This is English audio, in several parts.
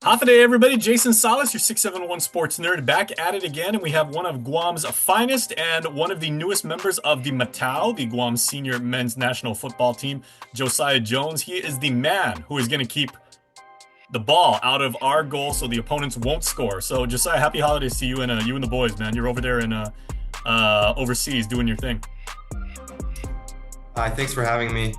Half a day, everybody. Jason Salas, your 671 sports nerd, back at it again. And we have one of Guam's finest and one of the newest members of the Matau, the Guam senior men's national football team, Josiah Jones. He is the man who is going to keep the ball out of our goal so the opponents won't score. So, Josiah, happy holidays to you and you and the boys, man. You're over there in overseas doing your thing. Hi, thanks for having me.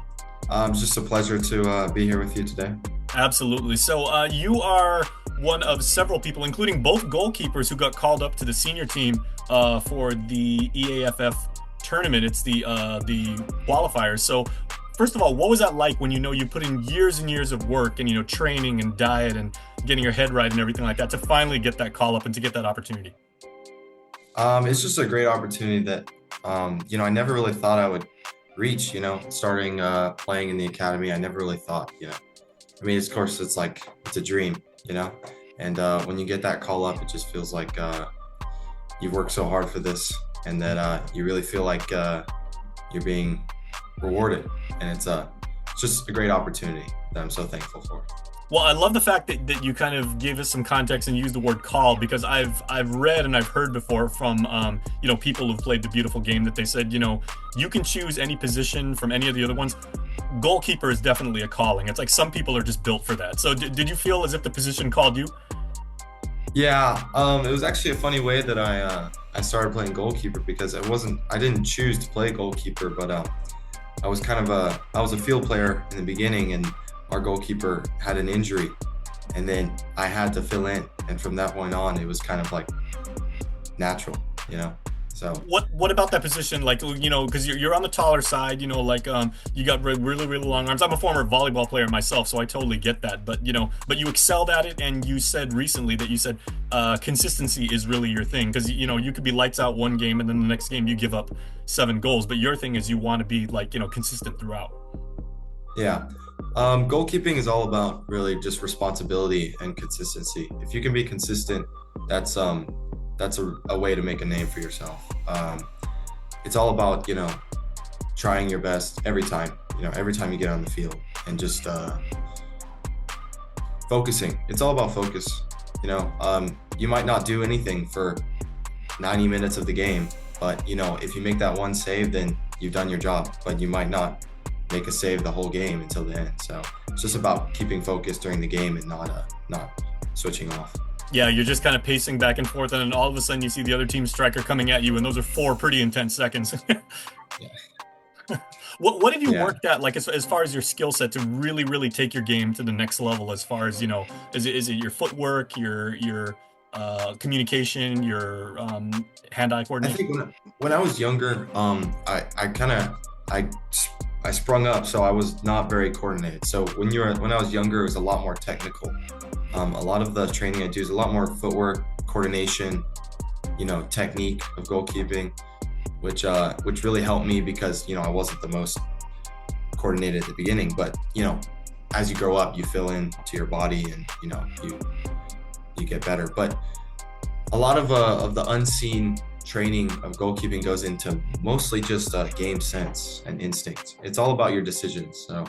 It's just a pleasure to be here with you today. Absolutely. So you are one of several people, including both goalkeepers, who got called up to the senior team for the EAFF tournament. It's the qualifiers. So first of all, what was that like when you put in years and years of work and training and diet and getting your head right and everything like that to finally get that call up and to get that opportunity? It's just a great opportunity that I never really thought I would reach. Starting playing in the academy, I never really thought. I mean, of course, it's a dream. And when you get that call up, it just feels like you've worked so hard for this, and that you really feel like you're being rewarded, and it's just a great opportunity that I'm so thankful for. Well, I love the fact that you kind of gave us some context and used the word call, because I've read and I've heard before from people who've played the beautiful game that they said you can choose any position from any of the other ones. Goalkeeper is definitely a calling. It's like some people are just built for that. So did you feel as if the position called you? Yeah, it was actually a funny way that I started playing goalkeeper, because I didn't choose to play goalkeeper, but I was a field player in the beginning, and our goalkeeper had an injury, and then I had to fill in, and from that point on, it was kind of like natural. So What about that position? Like, because you're on the taller side, you got really, really long arms. I'm a former volleyball player myself, so I totally get that. But you excelled at it, and you said recently that consistency is really your thing, because you could be lights out one game, and then the next game you give up 7 goals. But your thing is you want to be consistent throughout. yeah, goalkeeping is all about really just responsibility and consistency. If you can be consistent, that's a way to make a name for yourself. It's all about trying your best every time you get on the field, and just focusing. It's all about focus. You might not do anything for 90 minutes of the game, but if you make that one save, then you've done your job. But you might not make a save the whole game until the end. So it's just about keeping focus during the game and not switching off. Yeah, you're just kind of pacing back and forth, and then all of a sudden you see the other team's striker coming at you, and those are 4 pretty intense seconds. What have you Yeah. worked at, like as far as your skill set, to really, really take your game to the next level? As far as is it your footwork, your communication, your hand-eye I coordination? think when I was younger, I sprung up, so I was not very coordinated. So when I was younger, it was a lot more technical. A lot of the training I do is a lot more footwork, coordination, technique of goalkeeping, which really helped me, because I wasn't the most coordinated at the beginning. But as you grow up, you fill in to your body, and you get better. But a lot of the unseen training of goalkeeping goes into mostly just game sense and instinct. It's all about your decisions. So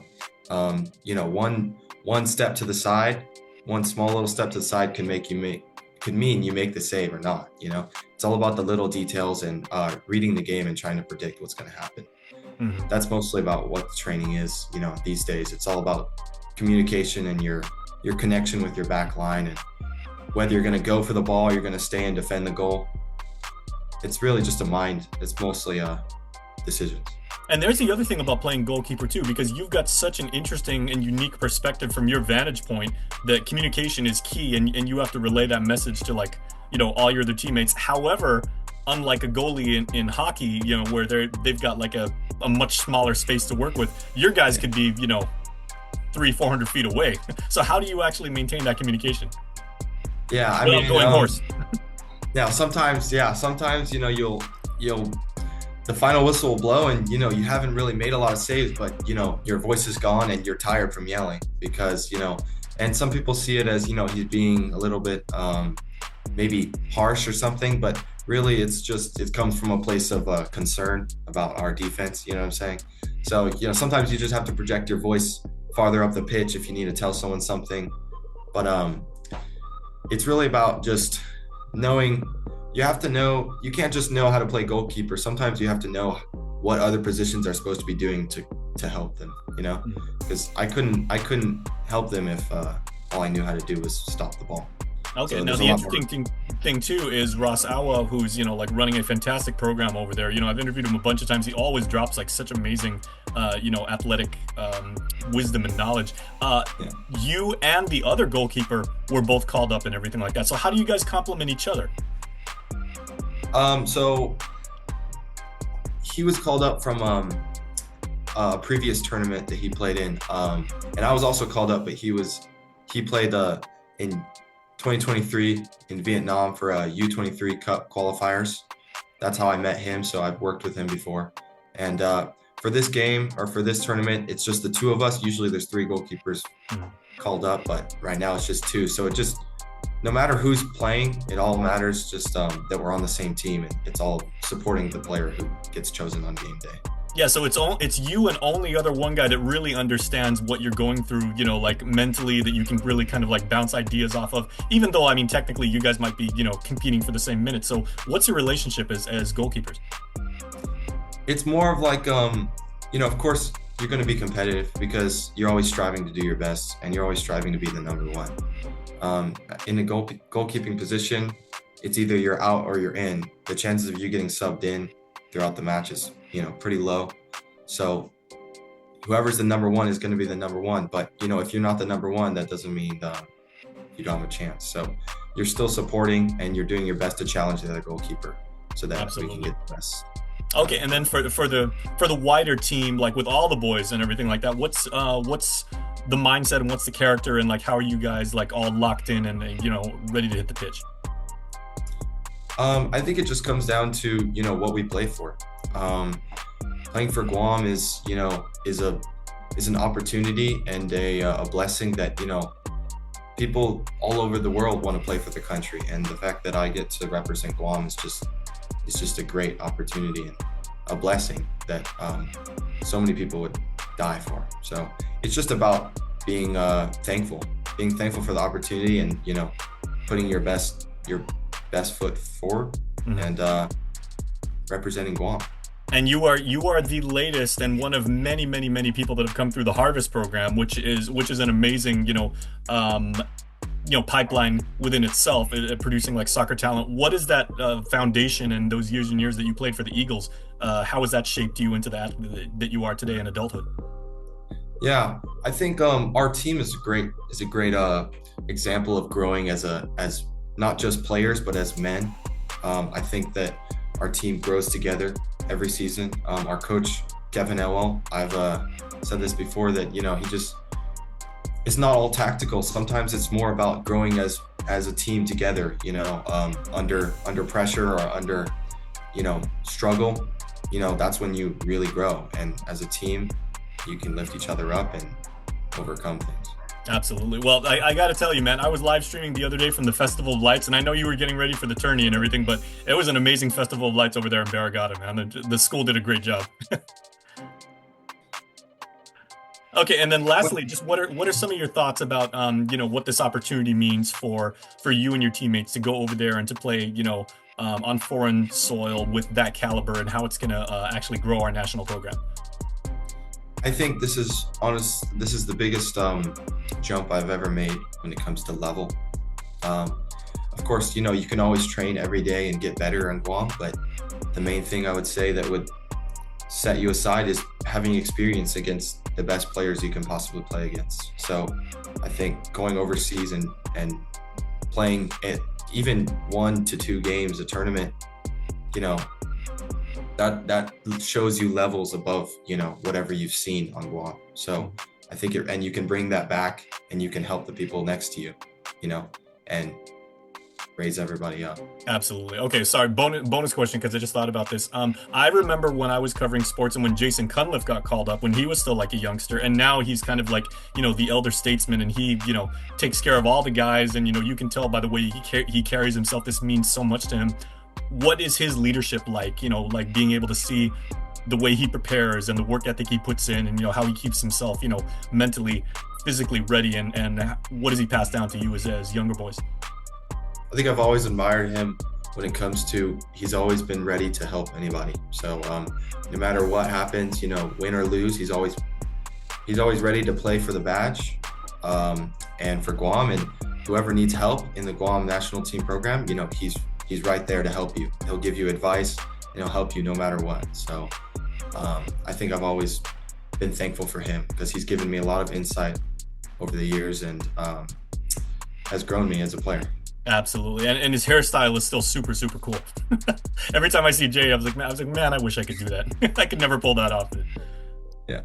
one step to the side, one small little step to the side could mean you make the save or not. It's all about the little details, and reading the game and trying to predict what's going to happen. Mhm. That's mostly about what the training is. These days it's all about communication and your connection with your back line, and whether you're going to go for the ball, you're going to stay and defend the goal. It's really just a mind. It's mostly decisions. And there's the other thing about playing goalkeeper too, because you've got such an interesting and unique perspective from your vantage point, that communication is key, and you have to relay that message to all your other teammates. However, unlike a goalie in hockey, where they've got like a much smaller space to work with, your guys could be 300-400 feet away. So how do you actually maintain that communication Yeah, I without mean, going hoarse? sometimes you'll the final whistle will blow, and you haven't really made a lot of saves, but your voice is gone and you're tired from yelling, because and some people see it as he's being a little bit maybe harsh or something, but really it comes from a place of concern about our defense. You know what I'm saying? So sometimes you just have to project your voice farther up the pitch if you need to tell someone something. But it's really about just knowing. You have to know, you can't just know how to play goalkeeper. Sometimes you have to know what other positions are supposed to be doing to help them, you know? Because I couldn't help them if all I knew how to do was stop the ball. Okay, So now there's a the lot more. interesting thing too is Ross Awa, who's like running a fantastic program over there. I've interviewed him a bunch of times. He always drops like such amazing, athletic wisdom and knowledge. Yeah. You and the other goalkeeper were both called up and everything like that. So how do you guys complement each other? So he was called up from a previous tournament that he played in, and I was also called up, but he played in 2023 in Vietnam for a U23 Cup qualifiers. That's how I met him. So I've worked with him before, and for this game or for this tournament, it's just the two of us. Usually there's three goalkeepers called up, but right now it's just two. So it just no matter who's playing, it all matters just that we're on the same team and it's all supporting the player who gets chosen on game day. Yeah, so it's you and only other one guy that really understands what you're going through, like mentally, that you can really kind of like bounce ideas off of. Even though, I mean, technically you guys might be, competing for the same minutes. So what's your relationship as goalkeepers? It's more of like, of course you're going to be competitive because you're always striving to do your best and you're always striving to be the number one. In a goalkeeping position, it's either you're out or you're in. The chances of you getting subbed in throughout the match is, pretty low. So whoever's the number one is going to be the number one. But, if you're not the number one, that doesn't mean you don't have a chance. So you're still supporting and you're doing your best to challenge the other goalkeeper so that Absolutely. we can get the best. Okay, and then for the wider team, like with all the boys and everything like that, what's the mindset and what's the character and like how are you guys like all locked in and ready to hit the pitch? I think it just comes down to what we play for. Playing for Guam is an opportunity and a blessing that people all over the world want to play for the country, and the fact that I get to represent Guam is just a great opportunity and a blessing that so many people would die for. So it's just about being thankful for the opportunity and putting your best foot forward and representing Guam. And you are the latest and one of many, many, many people that have come through the Harvest program, which is an amazing pipeline within itself, producing like soccer talent. What is that foundation and those years and years that you played for the Eagles? How has that shaped you into the athlete that you are today in adulthood? Yeah, I think our team is a great example of growing as not just players but as men. I think that our team grows together every season. Our coach Kevin Elwell, I've said this before, that it's not all tactical. Sometimes it's more about growing as a team together. Under pressure or under struggle. That's when you really grow, and as a team, you can lift each other up and overcome things. Absolutely. Well, I got to tell you, man, I was live streaming the other day from the Festival of Lights, and I know you were getting ready for the tourney and everything, but it was an amazing Festival of Lights over there in Barragata, man. The school did a great job. Okay, and then lastly, just what are some of your thoughts about what this opportunity means for you and your teammates to go over there and to play on foreign soil with that caliber, and how it's going to actually grow our national program? I think this is the biggest jump I've ever made when it comes to level. Of course, you can always train every day and get better on Guam, but the main thing I would say that would set you aside is having experience against the best players you can possibly play against. So I think going overseas and playing it, even 1 to 2 games a tournament, that shows you levels above whatever you've seen on Guam. So I think and you can bring that back and you can help the people next to you, and raise everybody up. Absolutely. Okay, sorry, bonus question, because I just thought about this. I remember when I was covering sports and when Jason Cunliffe got called up when he was still like a youngster, and now he's kind of like the elder statesman, and he takes care of all the guys, and you can tell by the way he carries himself, this means so much to him. What is his leadership like? Like being able to see the way he prepares and the work ethic he puts in, and how he keeps himself mentally, physically ready, and what does he pass down to you as younger boys? think I've always admired him when it comes to he's always been ready to help anybody. So no matter what happens, win or lose, he's always ready to play for the badge, and for Guam, and whoever needs help in the Guam national team program, he's right there to help you. He'll give you advice and he'll help you no matter what. So I think I've always been thankful for him because he's given me a lot of insight over the years, and has grown me as a player. Absolutely, and his hairstyle is still super super cool. Every time I see Jay, man, I wish I could do that. I could never pull that off. Yeah.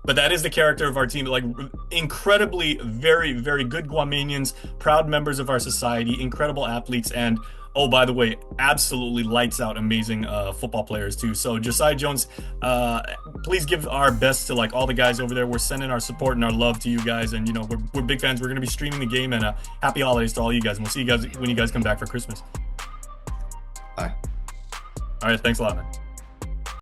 But that is the character of our team. Like, incredibly, very, very good Guamanians, proud members of our society, incredible athletes, and oh, by the way, absolutely lights out amazing football players too. So Josiah Jones, please give our best to like all the guys over there. We're sending our support and our love to you guys, and we're big fans. We're gonna be streaming the game, and happy holidays to all you guys. And we'll see you guys when you guys come back for Christmas. Bye. All right, thanks a lot, man.